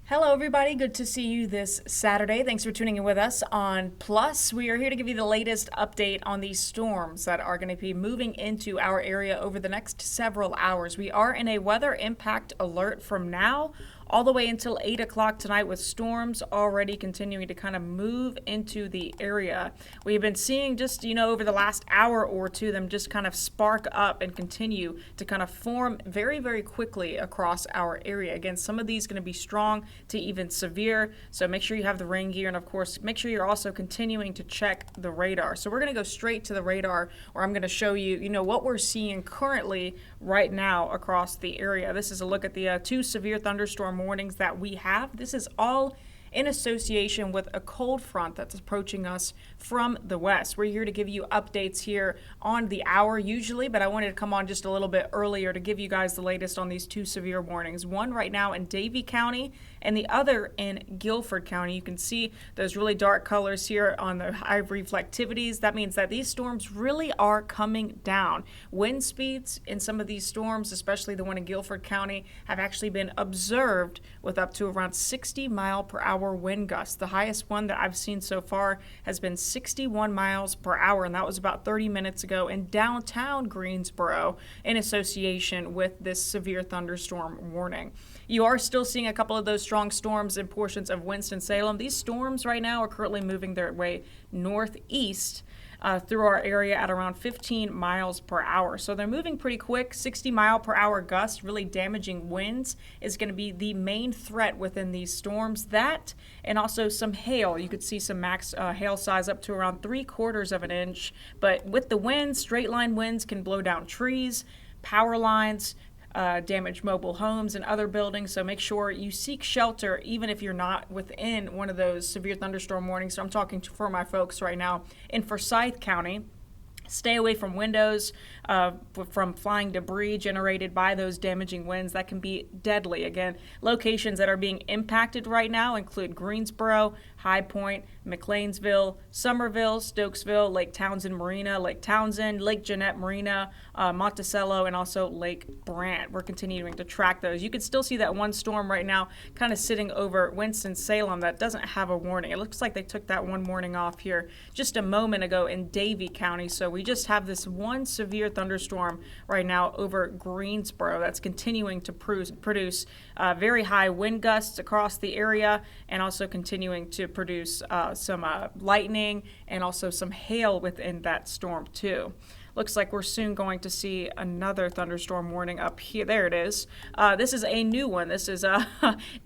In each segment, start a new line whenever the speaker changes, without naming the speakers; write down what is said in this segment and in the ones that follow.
Hello, everybody. Good to see you this Saturday. Thanks for tuning in with us on Plus. We are here to give you the latest update on these storms that are going to be moving into our area over the next several hours. We are in a weather impact alert from now all the way until 8 o'clock tonight, with storms already continuing to kind of move into the area. We've been seeing just, over the last hour or two, them just kind of spark up and continue to kind of form very, very quickly across our area. Again, some of these going to be strong to even severe, so make sure you have the rain gear, and of course, make sure you're also continuing to check the radar. So we're going to go straight to the radar, where I'm going to show you, what we're seeing currently right now across the area. This is a look at the two severe thunderstorm warnings that we have. This is all in association with a cold front that's approaching us from the west. We're here to give you updates here on the hour usually, but I wanted to come on just a little bit earlier to give you guys the latest on these two severe warnings. One right now in Davie County and the other in Guilford County. You can see those really dark colors here on the high reflectivities. That means that these storms really are coming down. Wind speeds in some of these storms, especially the one in Guilford County, have actually been observed with up to around 60 mile per hour wind gusts. The highest one that I've seen so far has been 61 miles per hour, and that was about 30 minutes ago in downtown Greensboro in association with this severe thunderstorm warning. You are still seeing a couple of those strong storms in portions of Winston-Salem. These storms right now are currently moving their way northeast through our area at around 15 miles per hour. So they're moving pretty quick. 60 mile per hour gusts, really damaging winds, is going to be the main threat within these storms. That and also some hail. You could see some max hail size up to around 3/4 of an inch. But with the winds, straight line winds can blow down trees, power lines, damage mobile homes and other buildings. So make sure you seek shelter even if you're not within one of those severe thunderstorm warnings. So I'm talking for my folks right now in Forsyth County. Stay away from windows, from flying debris generated by those damaging winds that can be deadly. Again, locations that are being impacted right now include Greensboro, High Point, McLeansville, Somerville, Stokesville, Lake Townsend Marina, Lake Townsend, Lake Jeanette Marina, Monticello, and also Lake Brant. We're continuing to track those. You can still see that one storm right now kind of sitting over Winston-Salem that doesn't have a warning. It looks like they took that one warning off here just a moment ago in Davie County. So we just have this one severe thunderstorm right now over Greensboro that's continuing to produce very high wind gusts across the area, and also continuing to produce some lightning and also some hail within that storm too. Looks like we're soon going to see another thunderstorm warning up here. There it is. This is a new one. This is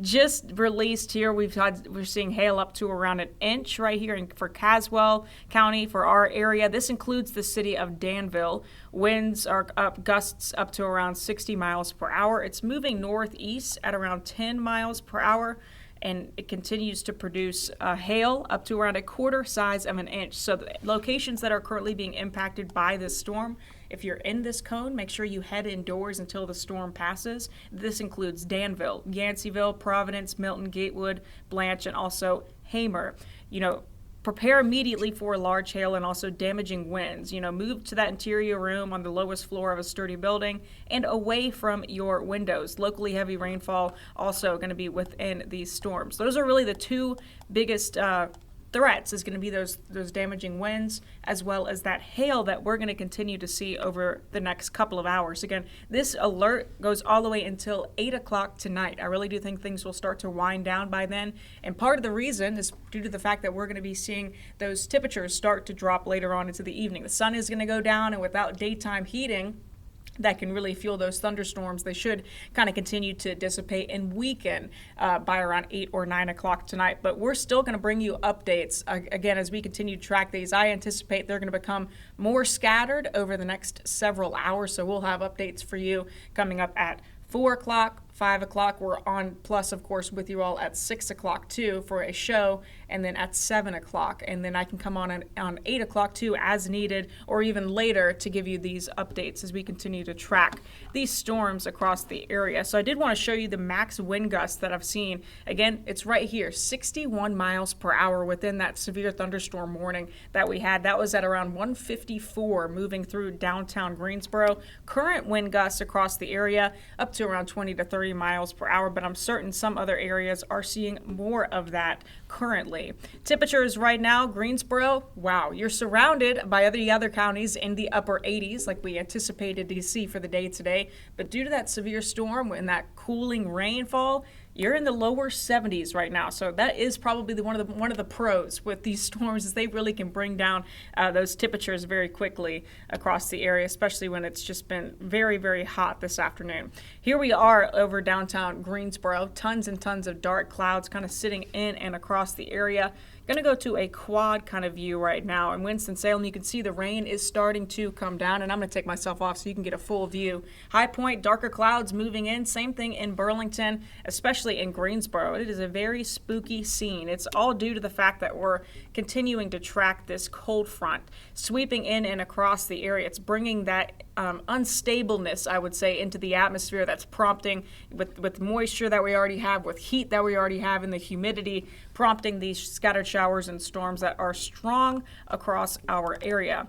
just released here. We're seeing hail up to around an inch right here for Caswell County for our area. This includes the city of Danville. Winds are up, gusts up to around 60 miles per hour. It's moving northeast at around 10 miles per hour. And it continues to produce hail up to around 1/4 size of an inch. So the locations that are currently being impacted by this storm, if you're in this cone, make sure you head indoors until the storm passes. This includes Danville, Yanceyville, Providence, Milton, Gatewood, Blanche, and also Hamer. Prepare immediately for large hail and also damaging winds. Move to that interior room on the lowest floor of a sturdy building and away from your windows. Locally heavy rainfall also going to be within these storms. Those are really the two biggest threats, is going to be those damaging winds, as well as that hail that we're going to continue to see over the next couple of hours. Again, this alert goes all the way until 8 o'clock tonight. I really do think things will start to wind down by then, and part of the reason is due to the fact that we're going to be seeing those temperatures start to drop later on into the evening. The sun is going to go down, and without daytime heating that can really fuel those thunderstorms, they should kind of continue to dissipate and weaken by around 8 or 9 o'clock tonight. But we're still going to bring you updates again as we continue to track these. I anticipate they're going to become more scattered over the next several hours, so we'll have updates for you coming up at 4 o'clock, 5 o'clock. We're on Plus, of course, with you all at 6 o'clock too for a show, and then at 7 o'clock. And then I can come on 8 o'clock too as needed, or even later, to give you these updates as we continue to track these storms across the area. So I did want to show you the max wind gusts that I've seen. Again, it's right here, 61 miles per hour within that severe thunderstorm warning that we had. That was at around 154 moving through downtown Greensboro. Current wind gusts across the area up to around 20 to 30 30 miles per hour, but I'm certain some other areas are seeing more of that currently. Temperatures right now, Greensboro, wow, you're surrounded by the other counties in the upper 80s like we anticipated to see for the day today. But due to that severe storm and that cooling rainfall, you're in the lower 70s right now. So that is probably one of the pros with these storms, is they really can bring down those temperatures very quickly across the area, especially when it's just been very, very hot this afternoon. Here we are over downtown Greensboro, tons and tons of dark clouds kind of sitting in and across the area. Going to go to a quad kind of view right now. In Winston-Salem, you can see the rain is starting to come down, and I'm going to take myself off so you can get a full view. High Point, darker clouds moving in. Same thing in Burlington, especially in Greensboro. It is a very spooky scene. It's all due to the fact that we're continuing to track this cold front sweeping in and across the area. It's bringing that unstableness, I would say, into the atmosphere that's prompting, with moisture that we already have, with heat that we already have, and the humidity, prompting these scattered showers and storms that are strong across our area.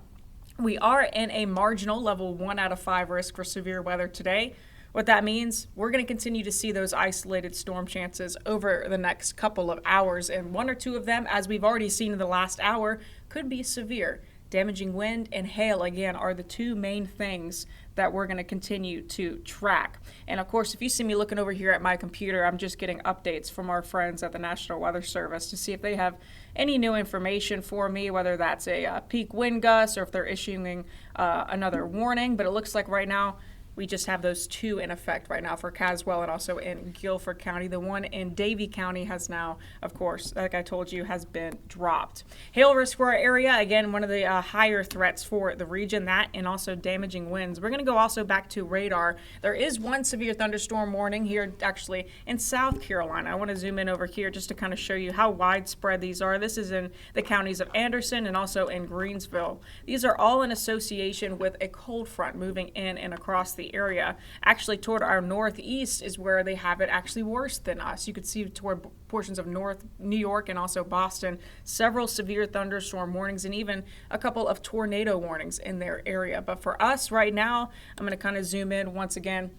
We are in a marginal level 1 out of 5 risk for severe weather today. What that means, we're going to continue to see those isolated storm chances over the next couple of hours, and 1 or 2 of them, as we've already seen in the last hour, could be severe. Damaging wind and hail, again, are the 2 main things that we're going to continue to track. And of course, if you see me looking over here at my computer, I'm just getting updates from our friends at the National Weather Service to see if they have any new information for me, whether that's a peak wind gust or if they're issuing another warning. But it looks like right now, we just have those 2 in effect right now for Caswell and also in Guilford County. The one in Davie County has now, of course, like I told you, has been dropped. Hail risk for our area, again, one of the higher threats for the region, that and also damaging winds. We're going to go also back to radar. There is 1 severe thunderstorm warning here actually in South Carolina. I want to zoom in over here just to kind of show you how widespread these are. This is in the counties of Anderson and also in Greensville. These are all in association with a cold front moving in and across the area. Actually, toward our northeast is where they have it actually worse than us. You could see toward portions of North New York and also Boston, several severe thunderstorm warnings and even a couple of tornado warnings in their area. But for us right now, I'm going to kind of zoom in once again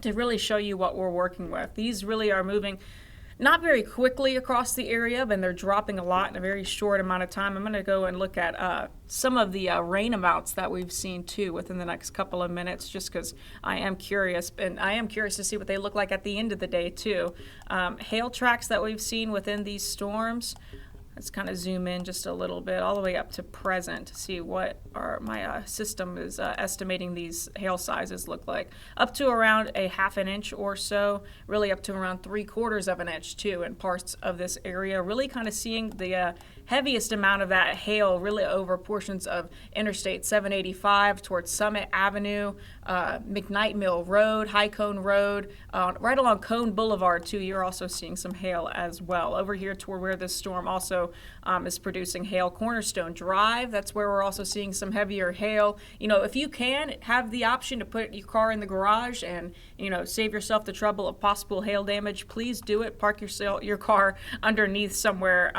to really show you what we're working with. These really are moving not very quickly across the area, but they're dropping a lot in a very short amount of time. I'm going to go and look at some of the rain amounts that we've seen too within the next couple of minutes, just because I am curious, and I am curious to see what they look like at the end of the day too. Hail tracks that we've seen within these storms. Let's kind of zoom in just a little bit, all the way up to present, to see what my system is estimating these hail sizes look like. Up to around a 1/2 inch or so, really up to around 3/4 of an inch too in parts of this area. Really kind of seeing the heaviest amount of that hail really over portions of Interstate 785 towards Summit Avenue, McKnight Mill Road, High Cone Road, right along Cone Boulevard too. You're also seeing some hail as well. Over here toward where this storm also is producing hail, Cornerstone Drive, that's where we're also seeing some heavier hail. You know, if you can have the option to put your car in the garage and, you know, save yourself the trouble of possible hail damage, please do it. Park your car underneath somewhere,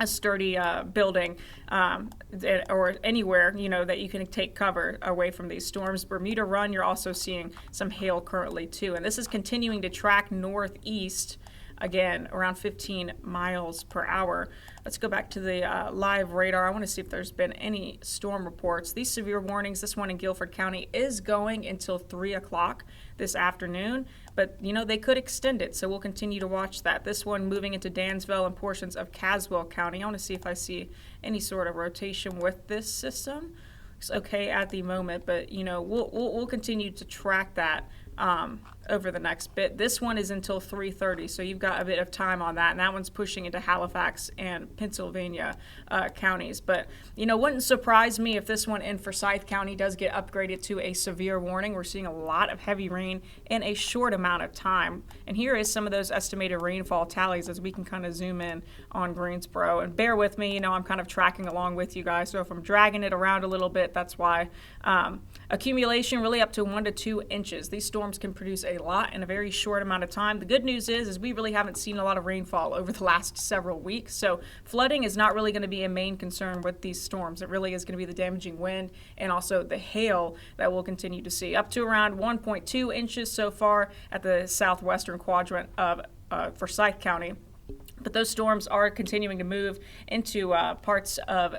a sturdy building or anywhere, you know, that you can take cover away from these storms. Bermuda Run, you're also seeing some hail currently too. And this is continuing to track northeast, again, around 15 miles per hour. Let's go back to the live radar. I want to see if there's been any storm reports. These severe warnings, this one in Guilford County is going until 3 o'clock this afternoon, but you know, they could extend it, so we'll continue to watch that. This one moving into Dansville and portions of Caswell County. I want to see if I see any sort of rotation with this system. It's okay at the moment, but you know, we'll continue to track that over the next bit. This one is until 3:30, so you've got a bit of time on that, and that one's pushing into Halifax and Pennsylvania counties. But you know, wouldn't surprise me if this one in Forsyth County does get upgraded to a severe warning. We're seeing a lot of heavy rain in a short amount of time, and here is some of those estimated rainfall tallies as we can kind of zoom in on Greensboro. And bear with me, you know, I'm kind of tracking along with you guys, so if I'm dragging it around a little bit, that's why. Accumulation really up to 1 to 2 inches. These storms can produce a a lot in a very short amount of time. The good news is we really haven't seen a lot of rainfall over the last several weeks, so flooding is not really going to be a main concern with these storms. It really is going to be the damaging wind and also the hail that we'll continue to see, up to around 1.2 inches so far at the southwestern quadrant of Forsyth County. But those storms are continuing to move into parts of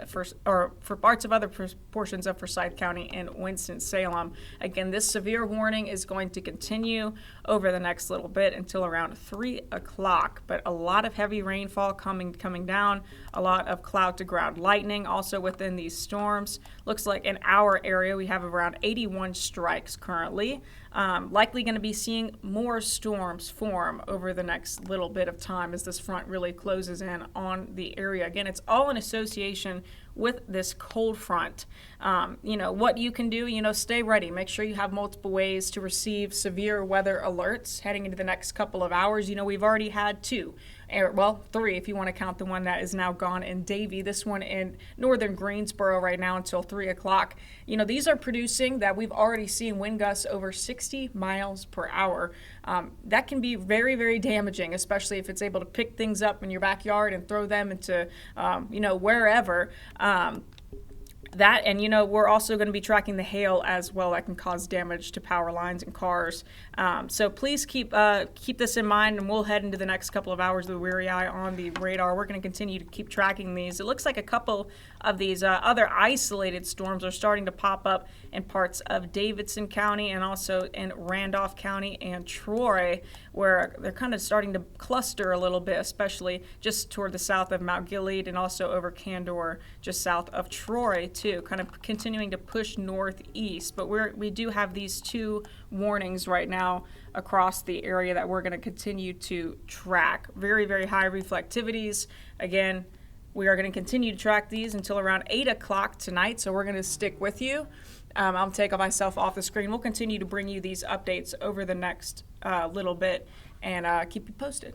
other portions of Forsyth County and Winston-Salem. Again, this severe warning is going to continue over the next little bit until around 3 o'clock. But a lot of heavy rainfall coming down, a lot of cloud-to-ground lightning also within these storms. Looks like in our area we have around 81 strikes currently. Likely going to be seeing more storms form over the next little bit of time as this front really closes in on the area. Again, it's all in association with this cold front. What you can do, stay ready. Make sure you have multiple ways to receive severe weather alerts heading into the next couple of hours. We've already had 2. Well, 3 if you want to count the one that is now gone in Davie. This one in northern Greensboro right now until 3 o'clock. These are producing that we've already seen wind gusts over 60 miles per hour. That can be very, very damaging, especially if it's able to pick things up in your backyard and throw them into, wherever. We're also going to be tracking the hail as well that can cause damage to power lines and cars. So please keep this in mind, and we'll head into the next couple of hours with a weary eye on the radar. We're going to continue to keep tracking these. It looks like a couple of these other isolated storms are starting to pop up in parts of Davidson County and also in Randolph County and Troy, where they're kind of starting to cluster a little bit, especially just toward the south of Mount Gilead and also over Candor, just south of Troy too, kind of continuing to push northeast. But we do have these 2 warnings right now across the area that we're going to continue to track. Very, very high reflectivities. Again, we are going to continue to track these until around 8 o'clock tonight, so we're going to stick with you. I'll take myself off the screen. We'll continue to bring you these updates over the next little bit and keep you posted.